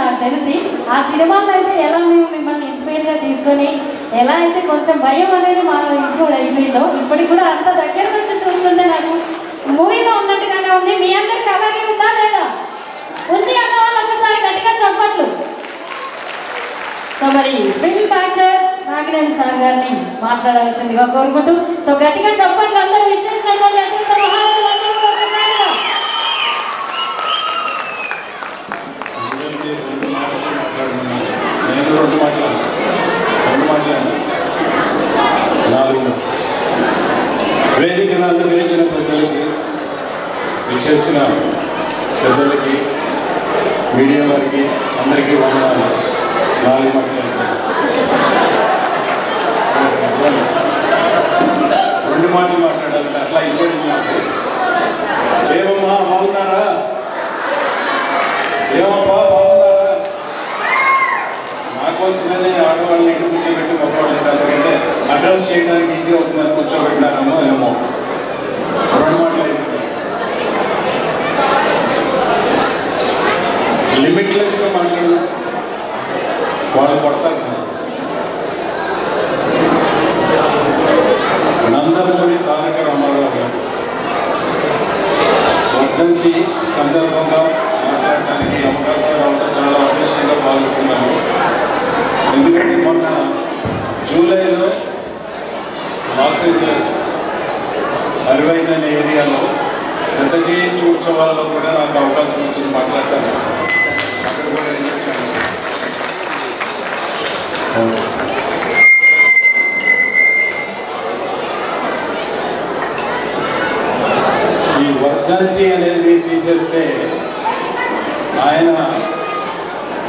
నాకు తెలిసి. ఆ సినిమాలో అయితే ఎలా మేము మిమ్మల్ని ఇన్స్పైర్గా తీసుకొని ఎలా అయితే కొంచెం భయం అనేది మా ఇంట్లో అయిపోయిందో ఇప్పటికి కూడా అంత దగ్గర నుంచి చూస్తుంటే నాకు మూవీలో ఉన్నట్టుగానే ఉంది. మీ అందరికి అలాగే ఉందా లేదా? ఉంది అన్న వాళ్ళు ఒకసారి గట్టిగా చెప్పట్లు. సో మరి ఫిల్మ్ యాక్టర్ నాగినేని సార్ గారిని మాట్లాడాల్సిందిగా కోరుకుంటూ, సో గట్టిగా చెప్పట్లు అందరూ ఇచ్చేసినటువంటి అత్యంత మహానుభావులందరూ ఒకసారిగా. వేదికను అలంకరించిన పెద్దలకి, విచ్చేసిన పెద్దలకి, మీడియా వారికి అందరికీ వందనాలు. 4 మాటలు 2 మాటలు మాట్లాడాలంటే అట్లా ఇబ్బంది నాకు. ఏమమ్మా బాగున్నారా? ఏమబ్బా బాగున్నారా? నా కోసమనే ఆడవాళ్ళని ఇంటి కూర్చోబెట్టి మొక్కవాళ్ళు, ఎందుకంటే అడ్రస్ చేయడానికి ఈజీ అవుతుందని కూర్చోబెట్టినారేమో ఏమో. 2 మాటలు అయిపోయింది. లిమిట్లెస్గా మాట్లాడు, వాళ్ళు కొడతారు. నందమూరి తారక రామారావు గారు వర్ధంతి సందర్భంగా మాట్లాడడానికి అవకాశం రావడం చాలా అదృష్టంగా భావిస్తున్నాను. ఎందుకంటే మొన్న జూలైలో లాస్ ఏంజలస్ అరవైన ఏరియాలో 100వ జయంతి ఉత్సవాల్లో కూడా నాకు అవకాశం వచ్చింది మాట్లాడతాను. అక్కడ కూడా వచ్చాను. ఈ వర్ధంతి అనేది తీసేస్తే ఆయన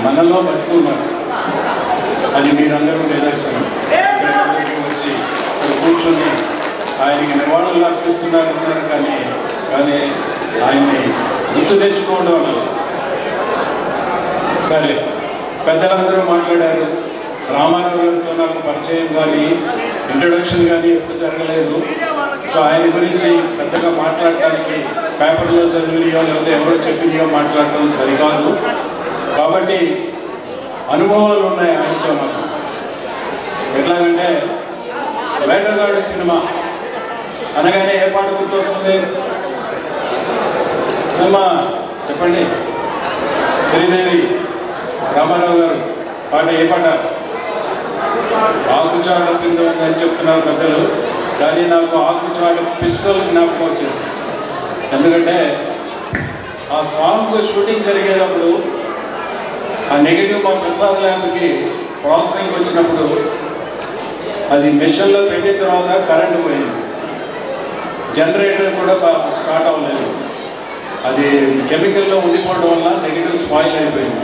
మనలో బతుకున్నారు. అది మీరందరూ నిదర్శనం. ఇక్కడికి వచ్చి కూర్చొని ఆయనకి నివాళులు అర్పిస్తున్నారంటున్నారు, కానీ ఆయన్ని గుర్తు తెచ్చుకోవడం అన్నారు. సరే, పెద్దలందరూ మాట్లాడారు. రామారావు గారితో నాకు పరిచయం కానీ ఇంట్రొడక్షన్ కానీ ఎప్పుడు జరగలేదు. సో ఆయన గురించి పెద్దగా మాట్లాడటానికి పేపర్లో చదివినయో లేకపోతే ఎవరో చెప్పినయో మాట్లాడటం సరికాదు. కాబట్టి అనుభవాలు ఉన్నాయి ఆయనతో నాకు. ఎట్లాగంటే వేటగాడు సినిమా అనగానే ఏ పాట గుర్తొస్తుంది? అమ్మా చెప్పండి. శ్రీదేవి రామారావు గారు పాట ఏ పాట? ఆకుచాడ కింద ఉందని చెప్తున్నారు పెద్దలు, కానీ నాకు ఆకుచాడ పిస్టల్ జ్ఞాపకం వచ్చింది. ఎందుకంటే ఆ సాంగ్ షూటింగ్ జరిగేటప్పుడు ఆ నెగిటివ్ మా ప్రసాద్ ల్యాబ్కి ప్రాసెసింగ్ వచ్చినప్పుడు అది మిషన్లో పెట్టిన తర్వాత కరెంటు పోయింది. జనరేటర్ కూడా స్టార్ట్ అవ్వలేదు. అది కెమికల్లో ఉండిపోవడం వల్ల నెగిటివ్ స్పాయిల్ అయిపోయింది.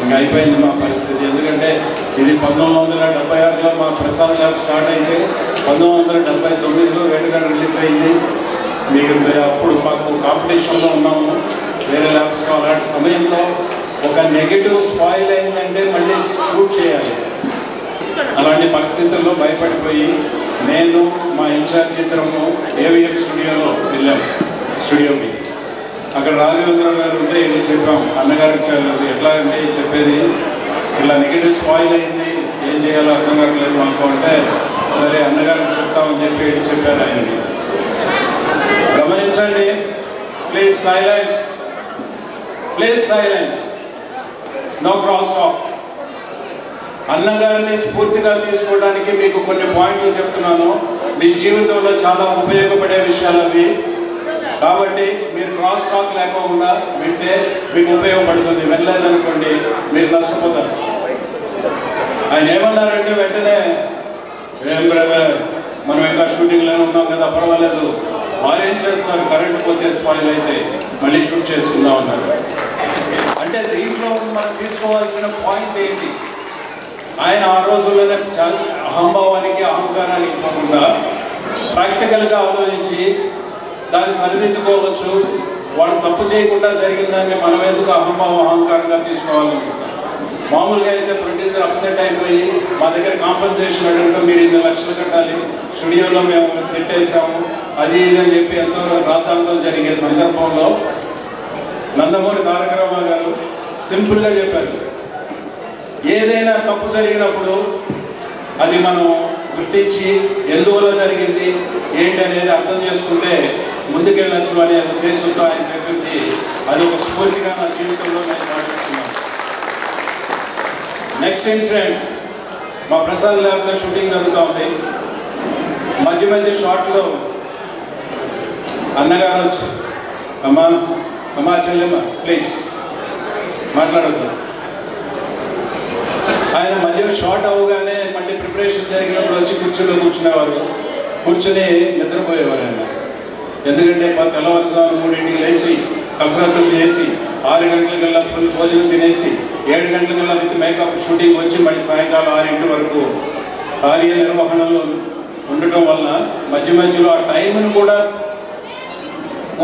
ఇంకా అయిపోయింది మా పరిస్థితి. ఎందుకంటే ఇది 1976లో మా ప్రసాద్ ల్యాబ్ స్టార్ట్ అయితే 1979లో వేటగాడు రిలీజ్ అయింది. మీకు అప్పుడు మాకు కాంపిటీషన్లో ఉన్నాము వేరే ల్యాబ్స్. అలాంటి సమయంలో ఒక నెగిటివ్ స్పాయిల్ అయిందంటే మళ్ళీ షూట్ చేయాలి. అలాంటి పరిస్థితుల్లో భయపడిపోయి నేను మా ఇన్ఛార్జ్ ఇద్దరము ఏవిఎం స్టూడియోలో వెళ్ళాము. స్టూడియోకి అక్కడ రాఘవేంద్రరావు గారు ఉంటే వెళ్ళి చెప్పాం. అన్నగారికి ఎట్లా అంటే చెప్పేది ఇలా నెగిటివ్ స్పాయిల్ అయింది, ఏం చేయాలో అర్థం కావట్లేదు మాకు అంటే, సరే అన్నగారికి చెప్తామని చెప్పి వెళ్ళి చెప్పారు ఆయనకి. గమనించండి, please silence, please silence, no cross talk. అన్నగారిని స్ఫూర్తిగా తీసుకోవడానికి మీకు కొన్ని పాయింట్లు చెప్తున్నాను. మీ జీవితంలో చాలా ఉపయోగపడే విషయాలు అవి. కాబట్టి మీరు క్రాస్ టాక్ లేకుండా వింటే మీకు ఉపయోగపడుతుంది. వెళ్ళలేదనుకోండి మీరు నష్టపోతారు. ఆయన ఏమన్నారంటే వెంటనే, ఏం బ్రదర్ మనం ఇంకా షూటింగ్లోనే ఉన్నాం కదా, పర్వాలేదు, వాళ్ళు ఏం చేస్తారు, కరెంట్ పోతే స్పాయిల్ అయితే మళ్ళీ షూట్ చేసుకుందాం అన్నారు. అంటే దీంట్లో మనం తీసుకోవాల్సిన పాయింట్ ఏంటి? ఆయన ఆ రోజుల్లోనే చాలా అహంభావానికి అహంకారానికి పోకుండా ప్రాక్టికల్గా ఆలోచించి దాన్ని సరిదిద్దుకోవచ్చు. వాడు తప్పు చేయకుండా జరిగిందాన్ని మనం ఎందుకు అహంభావం అహంకారంగా తీసుకోవాలనుకుంటాం. మామూలుగా అయితే ప్రొడ్యూసర్ అప్సెట్ అయిపోయి మా దగ్గర కాంపెన్సేషన్ అడిగితే మీరు 2 లక్షలు కట్టాలి, స్టూడియోలో మేము సెట్ వేసాము, అది ఇది అని చెప్పి ఎంతో రాద్ధాంతం జరిగే సందర్భంలో నందమూరి తారక రామారావు గారు సింపుల్గా చెప్పారు. ఏదైనా తప్పు జరిగినప్పుడు అది మనం గుర్తించి ఎందువల్ల జరిగింది ఏంటి అనేది అర్థం చేసుకుంటే ముందుకెళ్ళచ్చు అనే ఉద్దేశంతో ఆయన చెప్పింది. అది ఒక స్ఫూర్తిగా నా జీవితంలో నేను పాటిస్తున్నాను. నెక్స్ట్ ఇన్సిడెంట్, మా ప్రసాద్ ల్యాబ్లో షూటింగ్ జరుగుతూ ఉంది. మధ్య మధ్య షాట్లో అన్నగారు వచ్చి అమ్మా చెల్లెమ్మ ప్లీజ్ మాట్లాడద్దు. ఆయన మధ్యలో షార్ట్ అవ్వగానే మళ్ళీ ప్రిపరేషన్ జరిగినప్పుడు వచ్చి కూర్చునేవారు. కూర్చొని నిద్రపోయేవారు ఆయన. ఎందుకంటే తెల్లవారుజామున 3ంటికి లేచి కసరత్తులు చేసి 6 గంటలకల్లా ఫుల్ భోజనం తినేసి 7 గంటలకల్లా విత్ మేకప్ షూటింగ్ వచ్చి మళ్ళీ సాయంకాలం 6 వరకు కార్య నిర్వహణలో ఉండటం వలన మధ్య మధ్యలో ఆ టైంను కూడా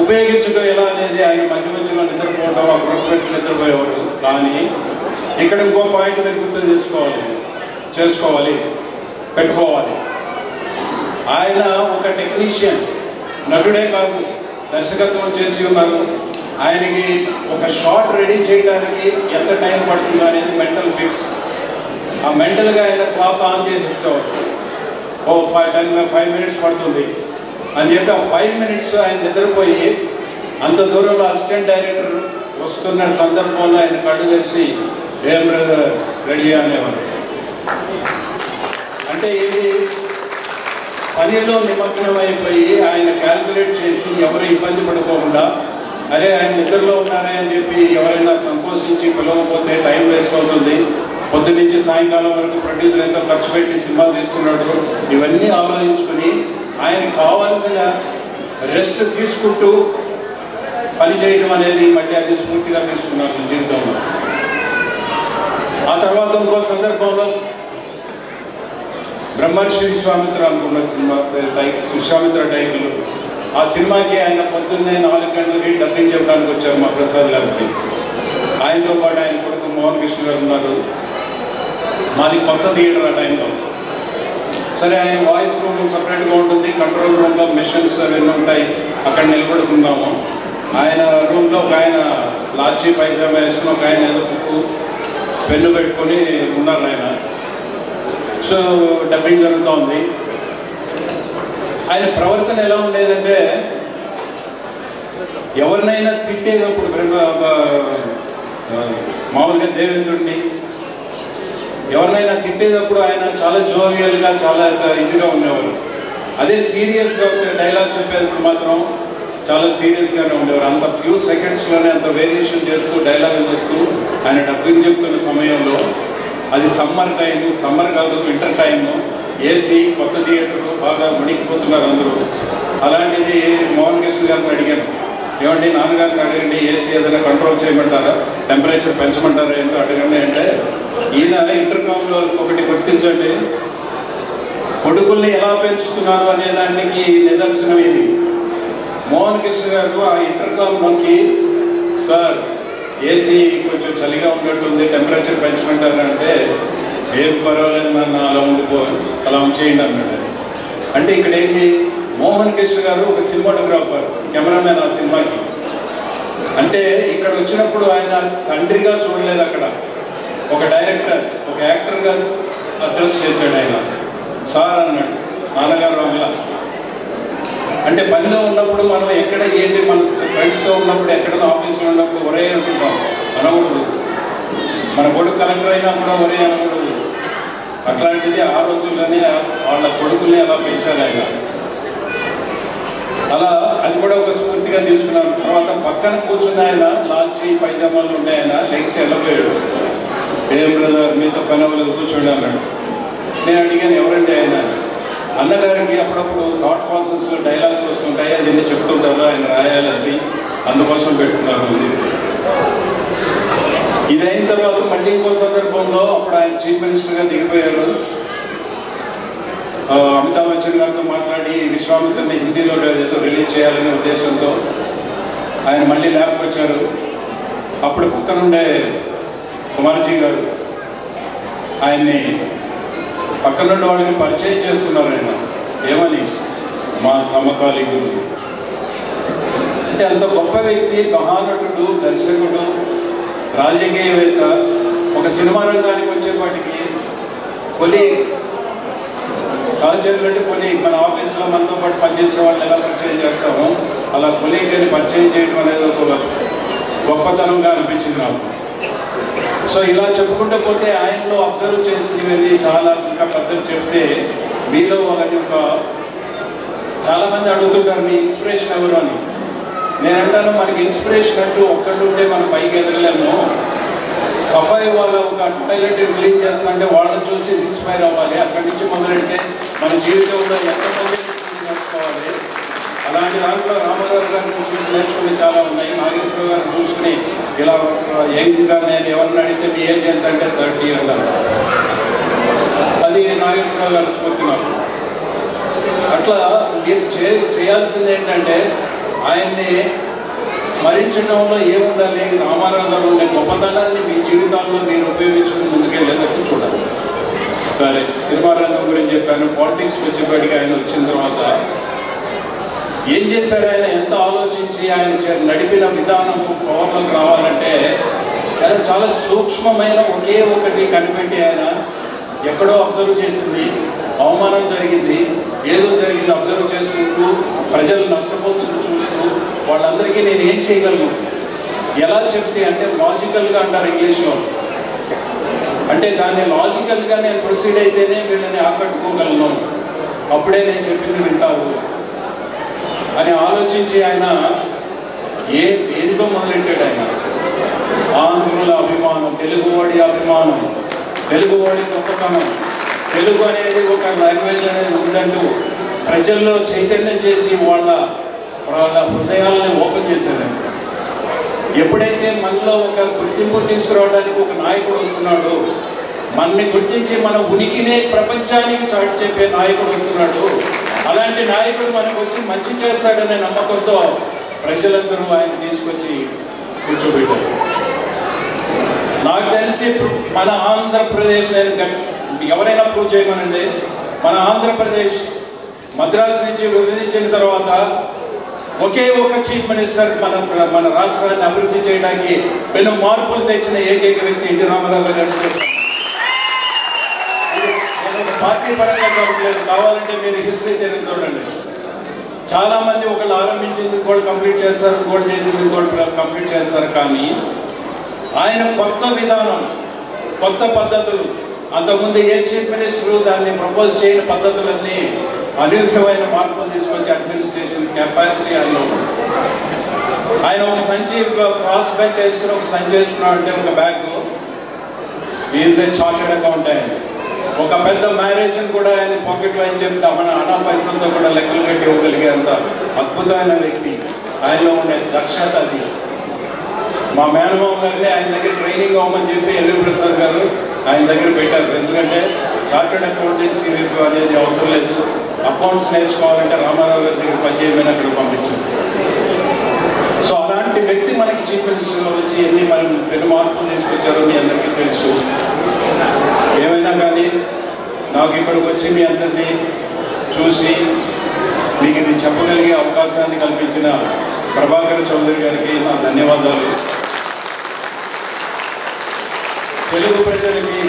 ఉపయోగించడం ఎలా అనేది ఆయన మధ్య మధ్యలో నిద్రపోవడం, ఆ ప్రొఫెట్ నిద్రపోయేవాడు. కానీ ఇక్కడ ఇంకో పాయింట్ మీరు గుర్తు చేసుకోవాలి పెట్టుకోవాలి. ఆయన ఒక టెక్నీషియన్, నటుడే కాదు, దర్శకత్వం చేసి ఉన్నారు. ఆయనకి ఒక షాట్ రెడీ చేయడానికి ఎంత టైం పడుతుందో అనేది మెంటల్ ఫిక్స్. ఆ మెంటల్గా ఆయన క్లాక్ ఆన్ చేసి ఇస్తారు. 5 minutes పడుతుంది అని చెప్పి ఆ 5 minutes ఆయన నిద్రపోయి అంత దూరంలో అసిస్టెంట్ డైరెక్టర్ వస్తున్న సందర్భంలో ఆయన కళ్ళు తెరిచి ఏం బ్రదర్ రెడీ అనేవారు. అంటే ఏంటి, పనిలో నిమగ్నం అయిపోయి ఆయన క్యాల్కులేట్ చేసి ఎవరు ఇబ్బంది పడుకోకుండా, అరే ఆయన నిద్రలో ఉన్నారే అని చెప్పి ఎవరైనా సంకోచించి పిలవకపోతే టైం వేస్ట్ అవుతుంది, పొద్దునుంచి సాయంకాలం వరకు ప్రొడ్యూసర్ ఎంతో ఖర్చు పెట్టి సినిమా తీస్తున్నాడు, ఇవన్నీ ఆలోచించుకుని ఆయన కావాల్సిన రెస్ట్ తీసుకుంటూ పని చేయడం అనేది మళ్ళీ అది స్ఫూర్తిగా తీసుకున్నాను జీవితంలో. ఆ తర్వాత ఇంకో సందర్భంలో బ్రహ్మర్షి విశ్వామిత్ర అనుకున్న సినిమా విశ్వామిత్ర టైటిల్. ఆ సినిమాకి ఆయన పొద్దున్నే 4 గంటలకి డబ్బింగ్ చెప్పడానికి వచ్చారు మా ప్రసాద్ గారికి. ఆయనతో పాటు ఆయన కొడుకు మోహన్ కృష్ణ గారు ఉన్నారు. మాది కొత్త థియేటర్ ఆ టైంలో. సరే, ఆయన వాయిస్ రూమ్ సపరేట్గా ఉంటుంది, కంట్రోల్ రూమ్లో మిషన్స్ అవన్నీ ఉంటాయి, అక్కడ నిలబడుకున్నాము. ఆయన రూమ్లో ఒక ఆయన లాల్చీ పైజామా వేసుకుని ఒక ఆయన ఏదో బుక్కు పెన్ను పెట్టుకొని ఉన్నారు ఆయన. సో డబ్బింగ్ జరుగుతూ ఉంది. ఆయన ప్రవర్తన ఎలా ఉండేదంటే, ఎవరినైనా తిట్టేటప్పుడు మామూలుగా దేవేంద్రుడిని ఎవరినైనా తిట్టేటప్పుడు ఆయన చాలా జోవియల్గా చాలా ఇదిగా ఉండేవారు. అదే సీరియస్గా డైలాగ్ చెప్పేటప్పుడు మాత్రం చాలా సీరియస్గానే ఉండేవారు. అంత ఫ్యూ సెకండ్స్లోనే అంత వేరియేషన్ చేస్తూ డైలాగులు చెప్తూ ఆయన డబ్బింగ్ చెప్తున్న సమయంలో, అది సమ్మర్ కాదు వింటర్ టైము, ఏసీ, కొత్త థియేటర్, బాగా మునిగిపోతున్నారు అందరూ. అలాంటిది మోహన్ కృష్ణ గారిని అడిగాను, ఏమండి నాన్నగారిని అడగండి ఏసీ ఏదైనా కంట్రోల్ చేయమంటారా, టెంపరేచర్ పెంచమంటారా ఏంటో అడగండి అంటే, ఈయన ఇంటర్కామ్లో ఒకటి గుర్తించండి, కొడుకుల్ని ఎలా పెంచుతున్నారు అనే దానికి నిదర్శనం ఇది. మోహన్ కృష్ణ గారు ఆ ఇంటర్కామ్ నొక్కి, సార్ ఏసీ కొంచెం చలిగా ఉన్నట్టుంది, టెంపరేచర్ పెంచమంటారంటే, ఏం పర్వాలేదు నన్ను అలా ఉంచేయండి అన్నాడు. అంటే ఇక్కడ ఏంటి, మోహన్ కృష్ణ గారు ఒక సినిమాటోగ్రాఫర్, కెమెరామెన్ ఆ సినిమాకి. అంటే ఇక్కడ వచ్చినప్పుడు ఆయన తండ్రిగా చూడలేదు, అక్కడ ఒక డైరెక్టర్, ఒక యాక్టర్గా అడ్రస్ చేశాడు. ఆయన సార్ అన్నాడు, నాన్నగారు అలా. అంటే పనిలో ఉన్నప్పుడు మనం ఎక్కడ ఏంటి, మన ఫ్రెండ్స్తో ఉన్నప్పుడు ఎక్కడైనా ఆఫీస్లో ఉన్నప్పుడు ఒరే అనుకుంటాం, అనకూడదు. మన కొడుకు కలెక్టర్ అయినా కూడా ఒరే అనకూడదు. అట్లాంటిది ఆ రోజుల్లోనే వాళ్ళ కొడుకుల్ని అలా పెంచారు ఆయన. అలా అది కూడా ఒక స్ఫూర్తిగా తీసుకున్నాను. తర్వాత పక్కన కూర్చున్న ఆయన లాల్చీ పైజామాలు ఉండే ఆయన లెగ్స్ వెళ్ళిపోయాడు. ఏం బ్రదర్ మీతో పని అవ్వలేదు కూర్చోండి అన్నాడు. నేను అడిగాను ఎవరండి ఆయన. అన్నగారికి అప్పుడప్పుడు థాట్ ప్రాసెస్లో డైలాగ్స్ వస్తుంటాయి, అది చెప్తుంటారు, ఆయన రాయాలి, అది అందుకోసం పెట్టుకున్నారు. ఇది అయిన తర్వాత మళ్ళీ ఇంకో సందర్భంలో అప్పుడు ఆయన చీఫ్ మినిస్టర్గా దిగిపోయారు. అమితాబ్ బచ్చన్ గారితో మాట్లాడి విశ్వామిత్రని హిందీలో ఏదో రిలీజ్ చేయాలనే ఉద్దేశంతో ఆయన మళ్ళీ ల్యాబ్కి వచ్చారు. అప్పుడు పక్కనుండే కుమార్జీ గారు ఆయన్ని పక్కనుండే వాళ్ళకి పరిచయం చేస్తున్నారు. ఆయన ఏమని, మా సమకాలీకులు. అంటే అంత గొప్ప వ్యక్తి, మహానటుడు, దర్శకుడు, రాజకీయవేత్త, ఒక సినిమా రంగానికి వచ్చేపాటికి కొన్ని సహచరులు అంటే కొన్ని మన ఆఫీస్లో మనతో పాటు పనిచేసే వాళ్ళని ఎలా పరిచయం చేస్తామో అలా కొలీగ్ని పరిచయం చేయడం అనేది ఒక గొప్పతనంగా అనిపించింది నాకు. సో ఇలా చెప్పుకుంటూ పోతే ఆయనలో అబ్జర్వ్ చేసినవి చాలా ఇంకా పెద్దలు చెప్తే మీలో అది ఒక చాలామంది అడుగుతుంటారు మీ ఇన్స్పిరేషన్ ఎవరు అని. నేను అంటాను మనకి ఇన్స్పిరేషన్ అంటూ ఒక్కళ్ళు ఉంటే మనం పైకి ఎదగలేము. సఫాయి వాళ్ళ ఒక టాయిలెట్ క్లీన్ చేస్తారంటే వాళ్ళని చూసి ఇన్స్పైర్ అవ్వాలి. అక్కడి నుంచి మొదలెడితే మన జీవితంలో ఎంతమంది చూసి నేర్చుకోవాలి. అలాంటి దాంట్లో రామారావు గారిని చూసి నేర్చుకుని చాలా ఉన్నాయి. నాగేశ్వర గారిని చూసుకుని ఇలా యంగ్గా నేను ఎవరిని అడిగితే మీ ఏజ్ ఎంత అంటే 30 అంటారు. అది నాగేశ్వర గారి స్ఫూర్తి నాకు. అట్లా మీరు చేయాల్సింది ఏంటంటే ఆయన్ని స్మరించడంలో ఏముండాలి, రామారావు గారు ఉండే గొప్పతనాన్ని మీ జీవితాల్లో మీరు ఉపయోగించుకుని ముందుకెళ్ళేటట్టు చూడాలి. సరే, సినిమా రంగం గురించి చెప్పాను. పాలిటిక్స్కి వచ్చేప్పటికి ఆయన వచ్చిన తర్వాత ఏం చేశారు, ఆయన ఎంత ఆలోచించి ఆయన నడిపిన విధానము పవర్లోకి రావాలంటే ఆయన చాలా సూక్ష్మమైన ఒకే ఒకటి కనిపెట్టి ఆయన ఎక్కడో అబ్జర్వ్ చేసింది. అవమానం జరిగింది, ఏదో జరిగింది అబ్జర్వ్ చేసుకుంటూ ప్రజలు నష్టపోతుంటూ చూస్తూ వాళ్ళందరికీ నేను ఏం చేయగలను, ఎలా చెప్తే అంటే లాజికల్గా అంటారు ఇంగ్లీష్లో, అంటే దాన్ని లాజికల్గా నేను ప్రొసీడ్ అయితేనే వీళ్ళని ఆకట్టుకోగలను, అప్పుడే నేను చెప్పింది వింటారు అని ఆలోచించి ఆయన దేనితో మొదలెట్టాడు. ఆయన ఆంధ్రుల అభిమానం, తెలుగువాడి అభిమానం, తెలుగువాడి గొప్పతనం, తెలుగు అనేది ఒక లాంగ్వేజ్ అనేది ఉందంటూ ప్రజల్లో చైతన్యం చేసి వాళ్ళ హృదయాలని ఓపెన్ చేశారు. ఎప్పుడైతే మనలో ఒక గుర్తింపు తీసుకురావడానికి ఒక నాయకుడు వస్తున్నాడు, మనని గుర్తించి మన ఉనికినే ప్రపంచానికి చాటి చెప్పే నాయకుడు వస్తున్నాడు, అలాంటి నాయకుడు మనకు వచ్చి మంచి చేస్తాడనే నమ్మకంతో ప్రజలందరూ ఆయన తీసుకొచ్చి కూర్చోబెట్టారు. నాకు తెలిసి మన ఆంధ్రప్రదేశ్ ఎవరైనా ప్రూవ్ చేయమనండి, మన ఆంధ్రప్రదేశ్ మద్రాసు నుంచి విభజించిన తర్వాత ఒకే ఒక చీఫ్ మినిస్టర్ మన రాష్ట్రాన్ని అభివృద్ధి చేయడానికి పెను మార్పులు తెచ్చిన ఏకైక వ్యక్తి ఎన్టీ రామారావు గారు అని చెప్పారు. నేను ఒక పార్టీ పరంగా చెప్పలేదు, కావాలంటే మీరు హిస్టరీ తెలియదు చూడండి. చాలామంది ఒకళ్ళు ఆరంభించింది ఇంకోళ్ళు కంప్లీట్ చేస్తారు, ఇంకోళ్ళు చేసింది ఇంకోళ్ళు కంప్లీట్ చేస్తారు. కానీ ఆయన కొత్త విధానం, కొత్త పద్ధతులు, అంతకుముందు ఏ చీఫ్ మినిస్టరు దాన్ని ప్రపోజ్ చేయని పద్ధతులన్నీ అనూహ్యమైన మార్పులు తీసుకొచ్చి అడ్మినిస్ట్రేషన్ కెపాసిటీ ఆయనలో. ఆయన ఒక సంచి క్రాస్ బ్యాగ్ వేసుకుని ఒక సంచి వేసుకున్నాడు అంటే ఒక bag, is a chartered accountant. ఒక పెద్ద మ్యారేజ్ని కూడా ఆయన పాకెట్లో అని చెప్తా మన అనా పైసలతో కూడా లెక్కలు కట్టి ఇవ్వగలిగేంత అద్భుతమైన వ్యక్తి. ఆయనలో ఉండే దక్షత అది. మా మేనమామ గారిని ఆయన దగ్గర ట్రైనింగ్ అవ్వమని చెప్పి ఎల్వి ప్రసాద్ గారు ఆయన దగ్గర పెట్టారు. ఎందుకంటే చార్టెడ్ అకౌంటెన్సీ అనేది అవసరం లేదు, అకౌంట్స్ నేర్చుకోవాలంటే రామారావు గారి దగ్గర పనిచేయమని అక్కడ పంపించారు. సో అలాంటి వ్యక్తి మనకి చీఫ్ మినిస్టర్లో వచ్చి ఎన్ని మనం పెను మార్పులు తీసుకొచ్చారో మీ అందరికీ తెలుసు. ఏమైనా కానీ నాకు ఇక్కడికి వచ్చి మీ అందరినీ చూసి మీకు ఇది చెప్పగలిగే అవకాశాన్ని కల్పించిన ప్రభాకర్ చౌదరి గారికి నా ధన్యవాదాలు. తెలుగు ప్రజలకి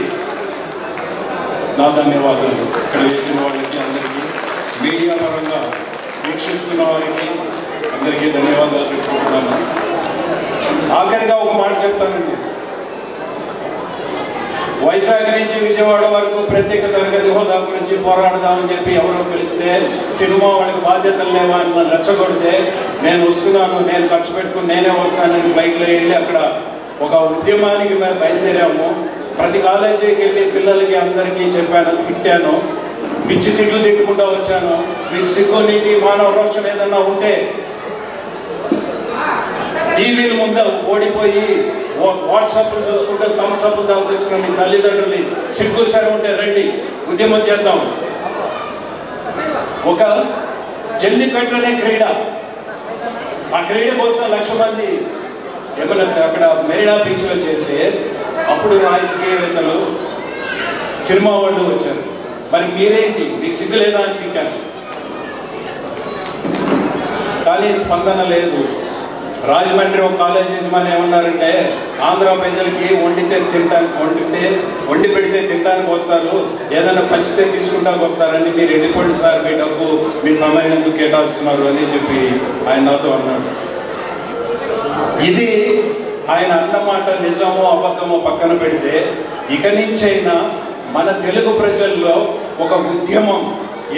నా ధన్యవాదాలు. ఇక్కడ వచ్చిన వాళ్ళకి అందరికీ, మీడియా పరంగా వీక్షిస్తున్న వారికి అందరికీ ధన్యవాదాలు చెప్పుకుంటున్నాను. ఆఖరిగా ఒక మాట చెప్తానండి. వైజాగ్ నుంచి విజయవాడ వరకు ప్రత్యేక తరగతి హోదా గురించి పోరాడదామని చెప్పి ఎవరో పిలిస్తే సినిమా వాళ్ళకి బాధ్యతలు లేవా అని నన్ను రెచ్చగొడితే నేను వస్తున్నాను, నేను ఖర్చు పెట్టుకుని నేనే వస్తానని ఫ్లైట్లో వెళ్ళి అక్కడ ఒక ఉద్యమానికి మేము బయలుదేరాము. ప్రతి కాలేజీకి వెళ్ళి పిల్లలకి అందరికీ చెప్పాను, తిట్టాను, పిచ్చి తిట్లు తిట్టుకుంటూ వచ్చాను. మీకు సిగ్గు నీతి మానవ రోషం ఏదన్నా ఉంటే టీవీల ముందు ఓడిపోయి వాట్సాప్లు చూసుకుంటే థమ్స్అప్లు దాచుకున్న మీ తల్లిదండ్రులు సిగ్గు సరే ఉంటే రండి, ఉద్యమం చేద్దాం. ఒక జల్లికట్టు అనే క్రీడ, ఆ క్రీడ కోసం 1,00,000 మంది ఏమన్నా అక్కడ మెరీనా బీచ్లో చేస్తే అప్పుడు రాజకీయవేత్తలు సినిమా వాళ్ళు వచ్చారు. మరి మీరేంటి, మీకు సిగ్గు లేదా అని తిట్టాను. కానీ స్పందన లేదు. రాజమండ్రి ఒక కాలేజ్ యజమాని ఏమన్నారంటే, ఆంధ్ర ప్రజలకి వండి పెడితే తినడానికి వస్తారు, ఏదైనా పంచితే తీసుకుంటానికి వస్తారని, మీరు వెళ్ళిపోండి సార్, మీ డబ్బు మీ సమయం ఎందుకు కేటాయిస్తున్నారు అని చెప్పి ఆయన నాతో అన్నాడు. ఇది ఆయన అన్నమాట నిజమో అబద్ధమో పక్కన పెడితే, ఇక నుంచైనా మన తెలుగు ప్రజల్లో ఒక ఉద్యమం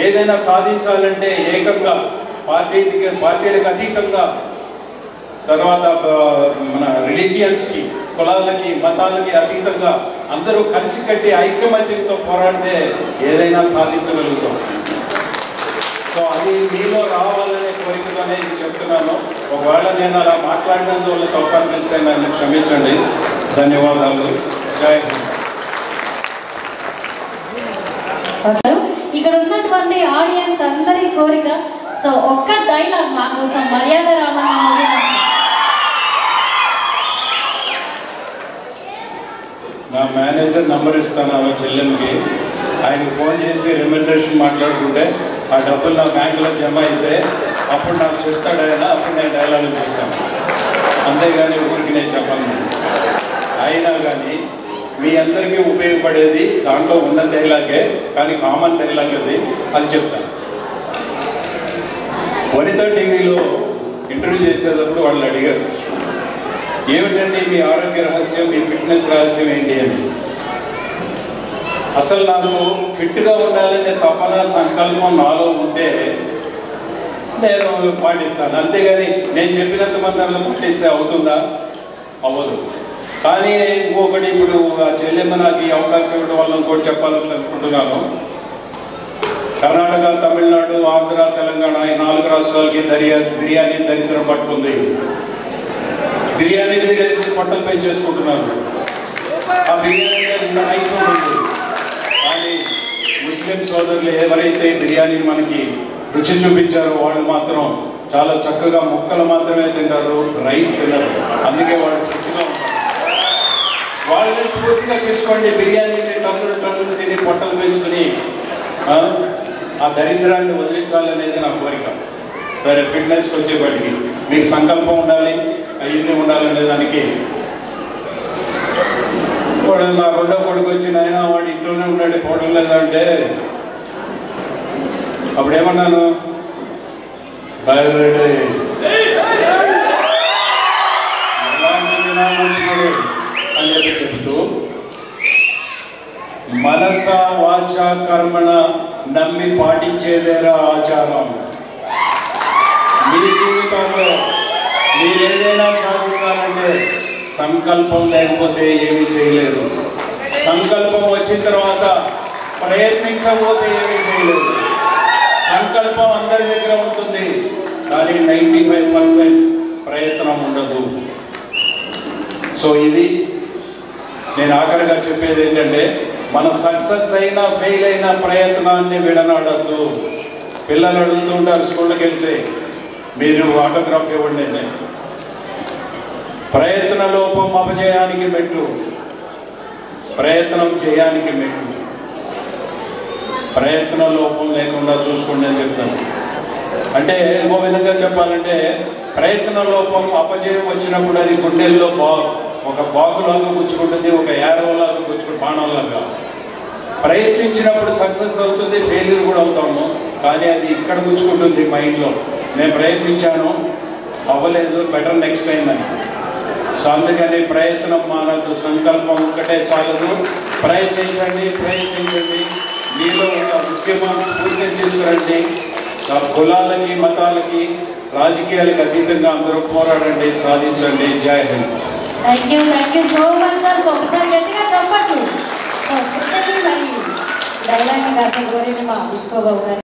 ఏదైనా సాధించాలంటే ఏకంగా పార్టీలకు అతీతంగా, తర్వాత మన రిలీజియన్స్కి, కులాలకి, మతాలకి అతీతంగా అందరూ కలిసికట్టి ఐకమత్యంతో పోరాడితే ఏదైనా సాధించగలుగుతాం. సో అది మీలో రావాలనే కోరికతోనే ఇది చెప్తున్నాను. ఒకవేళ నేను అలా మాట్లాడినందువల్ల తప్పు అనిపిస్తే నన్ను క్షమించండి. ధన్యవాదాలు. జై హింద్. ఇక్కడ ఉన్నటువంటి ఆడియన్స్ అందరి కోరిక, సో ఒక్క డైలాగ్ మా కోసం మర్యాద రామన్న మూవీ నుంచి. నా మేనేజర్ నంబర్ ఇస్తాను ఆ చెల్లెమ్మకి, ఆయనకు ఫోన్ చేసి రెమ్యునరేషన్ మాట్లాడుకుంటే ఆ డబ్బులు నా బ్యాంకులో జమ అయితే అప్పుడు నాకు చెప్తాడు ఆయన, అప్పుడు నేను డైలాగులు చెప్తాను. అంతేగాని ఊరికి నేను చెప్పను. అయినా కానీ మీ అందరికీ ఉపయోగపడేది దాంట్లో ఉన్న డైలాగే, కానీ కామన్ డైలాగ్ అది చెప్తాను. వనిత టీవీలో ఇంటర్వ్యూ చేసేటప్పుడు వాళ్ళు అడిగారు, ఏమిటండి మీ ఆరోగ్య రహస్యం, మీ ఫిట్నెస్ రహస్యం ఏంటి అని. అసలు నాకు ఫిట్గా ఉండాలనే తపన, సంకల్పం నాలో ఉంటే నేను పాటిస్తాను. అంతేగాని నేను చెప్పినంత మంది పాటిస్తే అవుతుందా? అవ్వదు. కానీ ఇంకొకటి, ఇప్పుడు ఆ చెల్లెమ్మ నాకు ఈ అవకాశం ఇవ్వడం వల్ల ఇంకోటి చెప్పాలని అనుకుంటున్నాను. కర్ణాటక, తమిళనాడు, ఆంధ్ర, తెలంగాణ ఈ 4 రాష్ట్రాలకి బిర్యానీ దరిద్రం పట్టుకుంది. బిర్యానీ తినేసి పొట్టలు పెంచేసుకుంటున్నారు. ఆ బిర్యానీ ఇంత నైస్ ఉంటుంది, కానీ ముస్లిం సోదరులు ఎవరైతే బిర్యానీ మనకి రుచి చూపించారో వాళ్ళు మాత్రం చాలా చక్కగా ముక్కలు మాత్రమే తింటారు, రైస్ తినరు. అందుకే వాళ్ళు తృప్తిగా ఉంటారు. వాళ్ళని స్ఫూర్తిగా తీసుకోండి. బిర్యానీని టన్నులు తిని పొట్టలు పెంచుకుని ఆ దరిద్రాన్ని వదిలించాలనేది నా కోరిక. సరే, ఫిట్నెస్కి వచ్చేప్పటికి మీకు సంకల్పం ఉండాలి, అవన్నీ ఉండాలనే దానికి. వాడు నా రెండో కొడుకు వచ్చి, నాయన వాడు ఇంట్లోనే ఉన్నాడు, పోవడం లేదంటే అప్పుడేమన్నాను, భయపడే అని చెప్పి చెబుతూ, మనస వాచ కర్మణ నమ్మి పాటించేదేరా ఆచారం. మీ జీవితంలో మీరు ఏదైనా సాధించాలంటే సంకల్పం లేకపోతే ఏమీ చేయలేరు. సంకల్పం వచ్చిన తర్వాత ప్రయత్నించకపోతే ఏమీ చేయలేరు. సంకల్పం అందరి దగ్గర ఉంటుంది, కానీ 95% ప్రయత్నం ఉండదు. సో ఇది నేను ఆఖరిగా చెప్పేది ఏంటంటే, మన సక్సెస్ అయినా ఫెయిల్ అయినా ప్రయత్నాన్ని విడనాడద్దు. పిల్లలు అడుగుతూ ఉంటారు స్కూళ్ళకి వెళ్తే, మీరు ఆటోగ్రాఫ్ ఇవ్వండి. ప్రయత్న లోపం అపజయానికి మెట్టు, ప్రయత్నం చేయడానికి మెట్టు. ప్రయత్న లోపం లేకుండా చూసుకోండి అని చెప్తాను. అంటే ఇంకో విధంగా చెప్పాలంటే, ప్రయత్న లోపం అపజయం వచ్చినప్పుడు అది గుండెల్లో ఒక బాకులాగా గుచ్చుకుంటుంది, ఒక యారోలాగా గుచ్చుకుంటుంది, బాణంలాగా. ప్రయత్నించినప్పుడు సక్సెస్ అవుతుంది, ఫెయిల్యూర్ కూడా అవుతాము, కానీ అది ఇక్కడ గుచ్చుకుంటుంది మైండ్లో. నేను ప్రయత్నించాను, అవ్వలేదు, బెటర్ నెక్స్ట్ టైం అని. సో అందుకని ప్రయత్నం మానదు, సంకల్పం ఒక్కటే చాలదు. ప్రయత్నించండి. మీలో ఒక ఉద్యమాన్ని స్ఫూర్తిని తీసుకురండి. కులాలకి, మతాలకి, రాజకీయాలకు అతీతంగా అందరూ పోరాడండి, సాధించండి. జై Hind. Thank you so much sir. So ఒకసారి గట్టిగా చెప్పట్లు. సో స్పెషల్లీ మరి డైలాగ్ కాస్త కోరింది మా తీసుకోబాబు గారు.